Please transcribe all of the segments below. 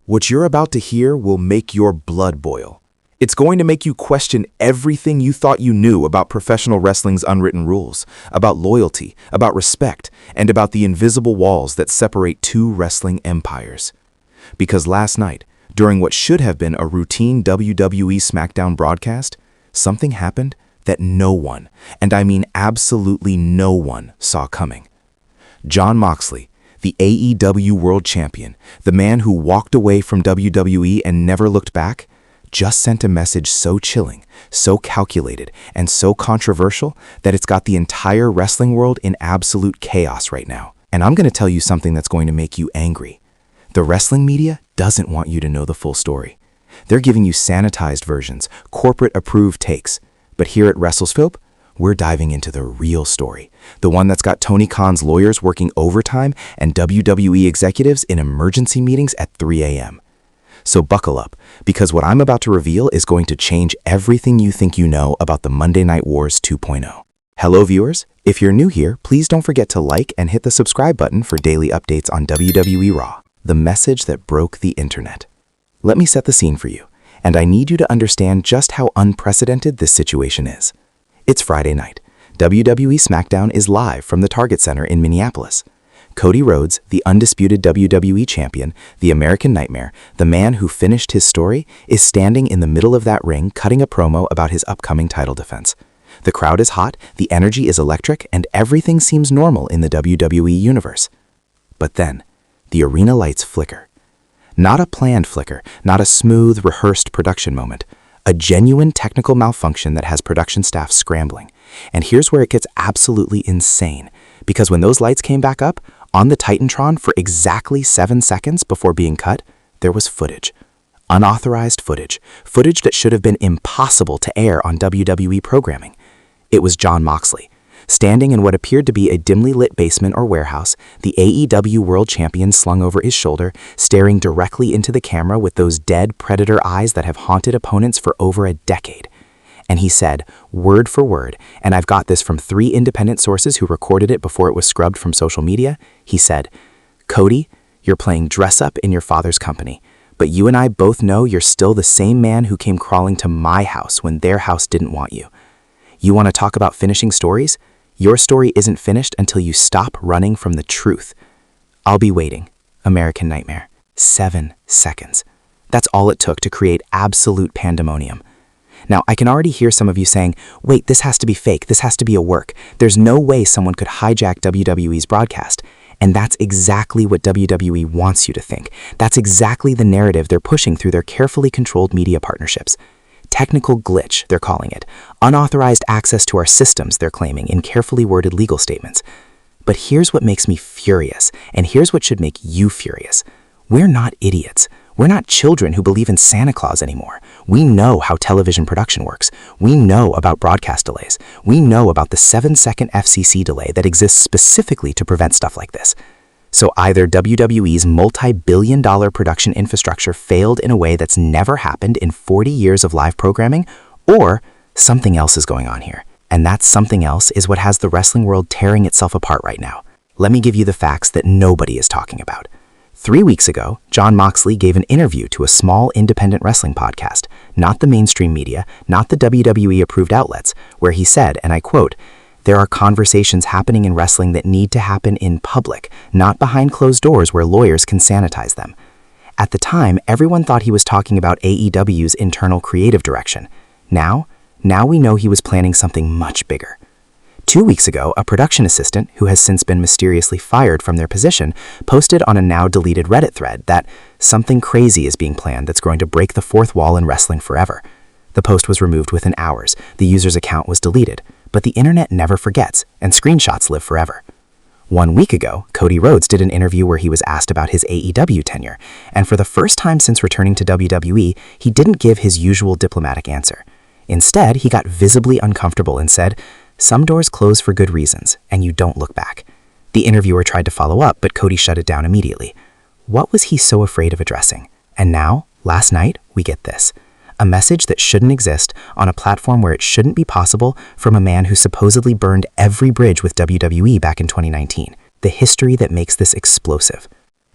What you're about to hear will make your blood boil. It's going to make you question everything you thought you knew about professional wrestling's unwritten rules, about loyalty, about respect, and about the invisible walls that separate two wrestling empires. Because last night, during what should have been a routine WWE SmackDown broadcast, something happened that no one, and I mean absolutely no one, saw coming. Jon Moxley, the AEW World Champion, the man who walked away from WWE and never looked back, just sent a message so chilling, so calculated, and so controversial that it's got the entire wrestling world in absolute chaos right now. And I'm going to tell you something that's going to make you angry. The wrestling media doesn't want you to know the full story. They're giving you sanitized versions, corporate-approved takes. But here at Wrestle Scope, we're diving into the real story, the one that's got Tony Khan's lawyers working overtime and WWE executives in emergency meetings at 3 a.m. So buckle up, because what I'm about to reveal is going to change everything you think you know about the Monday Night Wars 2.0. Hello viewers, if you're new here, please don't forget to like and hit the subscribe button for daily updates on WWE Raw, the message that broke the internet. Let me set the scene for you, and I need you to understand just how unprecedented this situation is. It's Friday night. WWE SmackDown is live from the Target Center in Minneapolis. Cody Rhodes, the undisputed WWE Champion, the American Nightmare, the man who finished his story, is standing in the middle of that ring cutting a promo about his upcoming title defense. The crowd is hot, the energy is electric, and everything seems normal in the WWE universe. But then, the arena lights flicker. Not a planned flicker, not a smooth, rehearsed production moment. A genuine technical malfunction that has production staff scrambling. And here's where it gets absolutely insane. Because when those lights came back up, on the Titantron for exactly 7 seconds before being cut, there was footage. Unauthorized footage. Footage that should have been impossible to air on WWE programming. It was Jon Moxley, standing in what appeared to be a dimly lit basement or warehouse, the AEW World Champion slung over his shoulder, staring directly into the camera with those dead predator eyes that have haunted opponents for over a decade. And he said, word for word, and I've got this from 3 independent sources who recorded it before it was scrubbed from social media, he said, "Cody, you're playing dress up in your father's company, but you and I both know you're still the same man who came crawling to my house when their house didn't want you. You want to talk about finishing stories? Your story isn't finished until you stop running from the truth. I'll be waiting." American Nightmare. 7 seconds. That's all it took to create absolute pandemonium. Now, I can already hear some of you saying, wait, this has to be fake, this has to be a work. There's no way someone could hijack WWE's broadcast. And that's exactly what WWE wants you to think. That's exactly the narrative they're pushing through their carefully controlled media partnerships. Technical glitch, they're calling it. Unauthorized access to our systems, they're claiming in carefully worded legal statements. But here's what makes me furious, and here's what should make you furious. We're not idiots. We're not children who believe in Santa Claus anymore. We know how television production works. We know about broadcast delays. We know about the 7-second FCC delay that exists specifically to prevent stuff like this. So either WWE's multi-billion-dollar production infrastructure failed in a way that's never happened in 40 years of live programming, or something else is going on here. And that something else is what has the wrestling world tearing itself apart right now. Let me give you the facts that nobody is talking about. 3 weeks ago, Jon Moxley gave an interview to a small independent wrestling podcast, not the mainstream media, not the WWE-approved outlets, where he said, and I quote, "There are conversations happening in wrestling that need to happen in public, not behind closed doors where lawyers can sanitize them." At the time, everyone thought he was talking about AEW's internal creative direction. Now we know he was planning something much bigger. 2 weeks ago, a production assistant, who has since been mysteriously fired from their position, posted on a now-deleted Reddit thread that something crazy is being planned that's going to break the fourth wall in wrestling forever. The post was removed within hours, the user's account was deleted, but the internet never forgets, and screenshots live forever. 1 week ago, Cody Rhodes did an interview where he was asked about his AEW tenure, and for the first time since returning to WWE, he didn't give his usual diplomatic answer. Instead, he got visibly uncomfortable and said, "Some doors close for good reasons, and you don't look back." The interviewer tried to follow up, but Cody shut it down immediately. What was he so afraid of addressing? And now, last night, we get this. A message that shouldn't exist on a platform where it shouldn't be possible from a man who supposedly burned every bridge with WWE back in 2019. The history that makes this explosive.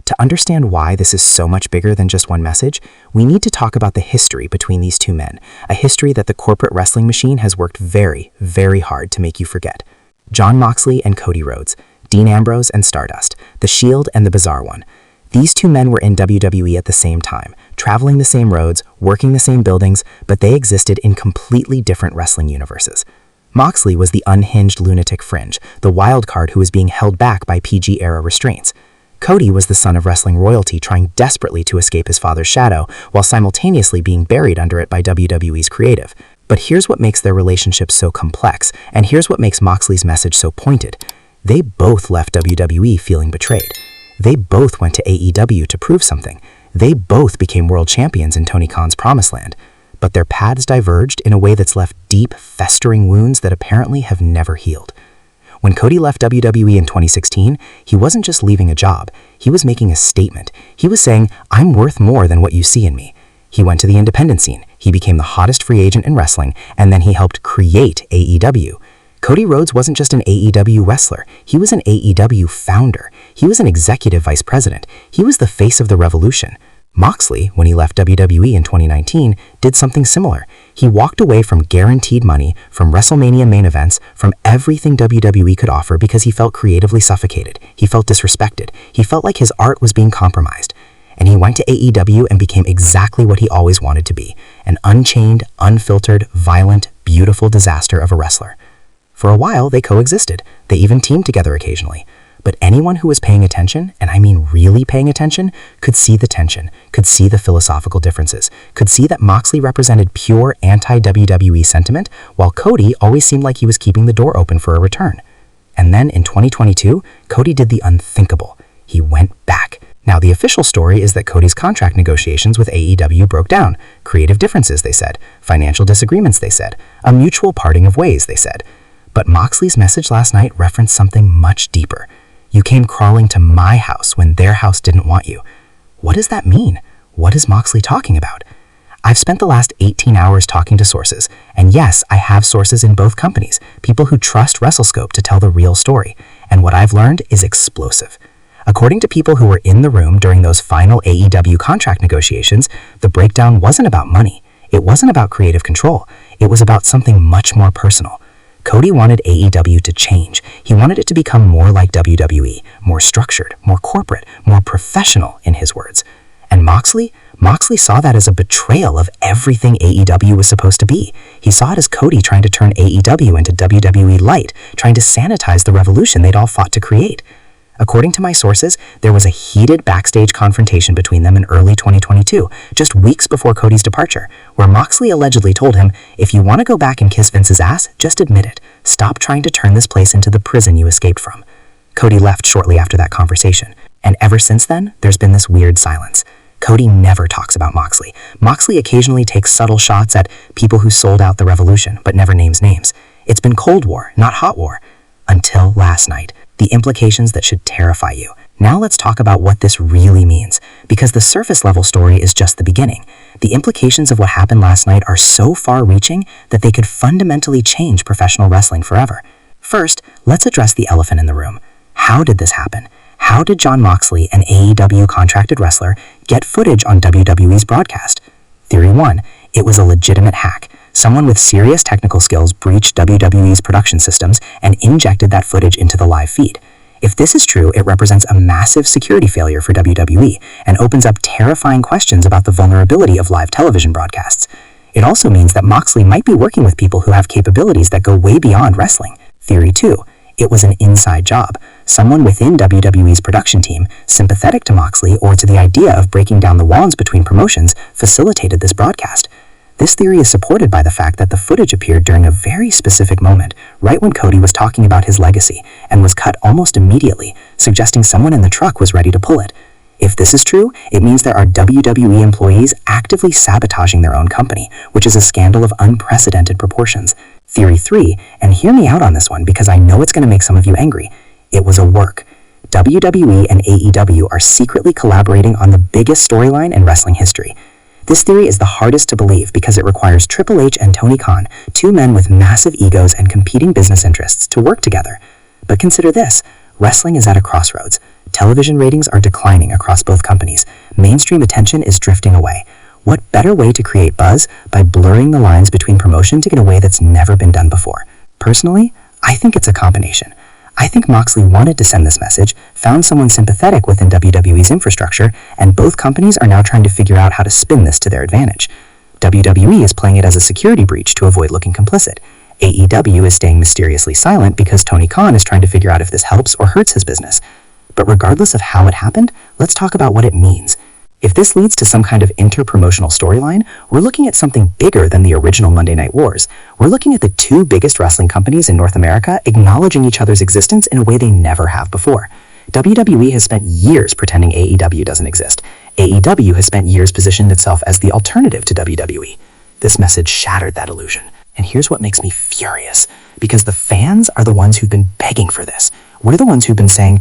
To understand why this is so much bigger than just one message, we need to talk about the history between these two men, a history that the corporate wrestling machine has worked very, very hard to make you forget. Jon Moxley and Cody Rhodes, Dean Ambrose and Stardust, The Shield and the Bizarre One. These two men were in WWE at the same time, traveling the same roads, working the same buildings, but they existed in completely different wrestling universes. Moxley was the unhinged lunatic fringe, the wild card who was being held back by PG-era restraints. Cody was the son of wrestling royalty trying desperately to escape his father's shadow, while simultaneously being buried under it by WWE's creative. But here's what makes their relationship so complex, and here's what makes Moxley's message so pointed. They both left WWE feeling betrayed. They both went to AEW to prove something. They both became world champions in Tony Khan's promised land. But their paths diverged in a way that's left deep, festering wounds that apparently have never healed. When Cody left WWE in 2016, he wasn't just leaving a job. He was making a statement. He was saying, "I'm worth more than what you see in me." He went to the independent scene. He became the hottest free agent in wrestling, and then he helped create AEW. Cody Rhodes wasn't just an AEW wrestler, he was an AEW founder. He was an executive vice president. He was the face of the revolution. Moxley, when he left WWE in 2019, did something similar. He walked away from guaranteed money, from WrestleMania main events, from everything WWE could offer because he felt creatively suffocated. He felt disrespected. He felt like his art was being compromised. And he went to AEW and became exactly what he always wanted to be, an unchained, unfiltered, violent, beautiful disaster of a wrestler. For a while, they coexisted. They even teamed together occasionally. But anyone who was paying attention, and I mean really paying attention, could see the tension, could see the philosophical differences, could see that Moxley represented pure anti-WWE sentiment, while Cody always seemed like he was keeping the door open for a return. And then in 2022, Cody did the unthinkable. He went back. Now, the official story is that Cody's contract negotiations with AEW broke down. Creative differences, they said. Financial disagreements, they said. A mutual parting of ways, they said. But Moxley's message last night referenced something much deeper. You came crawling to my house when their house didn't want you. What does that mean? What is Moxley talking about? I've spent the last 18 hours talking to sources, and yes, I have sources in both companies, people who trust Wrestle Scope to tell the real story, and what I've learned is explosive. According to people who were in the room during those final AEW contract negotiations, the breakdown wasn't about money. It wasn't about creative control. It was about something much more personal. Cody wanted AEW to change. He wanted it to become more like WWE, more structured, more corporate, more professional, in his words. And Moxley saw that as a betrayal of everything AEW was supposed to be. He saw it as Cody trying to turn AEW into WWE Light, trying to sanitize the revolution they'd all fought to create. According to my sources, there was a heated backstage confrontation between them in early 2022, just weeks before Cody's departure, where Moxley allegedly told him, "If you want to go back and kiss Vince's ass, just admit it. Stop trying to turn this place into the prison you escaped from." Cody left shortly after that conversation, and ever since then, there's been this weird silence. Cody never talks about Moxley. Moxley occasionally takes subtle shots at people who sold out the revolution, but never names names. It's been Cold War, not Hot War. Until last night. The implications that should terrify you. Now let's talk about what this really means, because the surface level story is just the beginning. The implications of what happened last night are so far-reaching that they could fundamentally change professional wrestling forever. First, let's address the elephant in the room. How did this happen? How did Jon Moxley, an AEW contracted wrestler, get footage on WWE's broadcast? Theory 1, it was a legitimate hack. Someone with serious technical skills breached WWE's production systems and injected that footage into the live feed. If this is true, it represents a massive security failure for WWE and opens up terrifying questions about the vulnerability of live television broadcasts. It also means that Moxley might be working with people who have capabilities that go way beyond wrestling. Theory 2, it was an inside job. Someone within WWE's production team, sympathetic to Moxley or to the idea of breaking down the walls between promotions, facilitated this broadcast. This theory is supported by the fact that the footage appeared during a very specific moment, right when Cody was talking about his legacy, and was cut almost immediately, suggesting someone in the truck was ready to pull it. If this is true, it means there are WWE employees actively sabotaging their own company, which is a scandal of unprecedented proportions. Theory 3, and hear me out on this one because I know it's going to make some of you angry, it was a work. WWE and AEW are secretly collaborating on the biggest storyline in wrestling history. This theory is the hardest to believe because it requires Triple H and Tony Khan, two men with massive egos and competing business interests, to work together. But consider this, wrestling is at a crossroads. Television ratings are declining across both companies. Mainstream attention is drifting away. What better way to create buzz by blurring the lines between promotion in a way that's never been done before? Personally, I think it's a combination. I think Moxley wanted to send this message, found someone sympathetic within WWE's infrastructure, and both companies are now trying to figure out how to spin this to their advantage. WWE is playing it as a security breach to avoid looking complicit. AEW is staying mysteriously silent because Tony Khan is trying to figure out if this helps or hurts his business. But regardless of how it happened, let's talk about what it means. If this leads to some kind of inter-promotional storyline, we're looking at something bigger than the original Monday Night Wars. We're looking at the two biggest wrestling companies in North America acknowledging each other's existence in a way they never have before. WWE has spent years pretending AEW doesn't exist. AEW has spent years positioning itself as the alternative to WWE. This message shattered that illusion. And here's what makes me furious. Because the fans are the ones who've been begging for this. We're the ones who've been saying,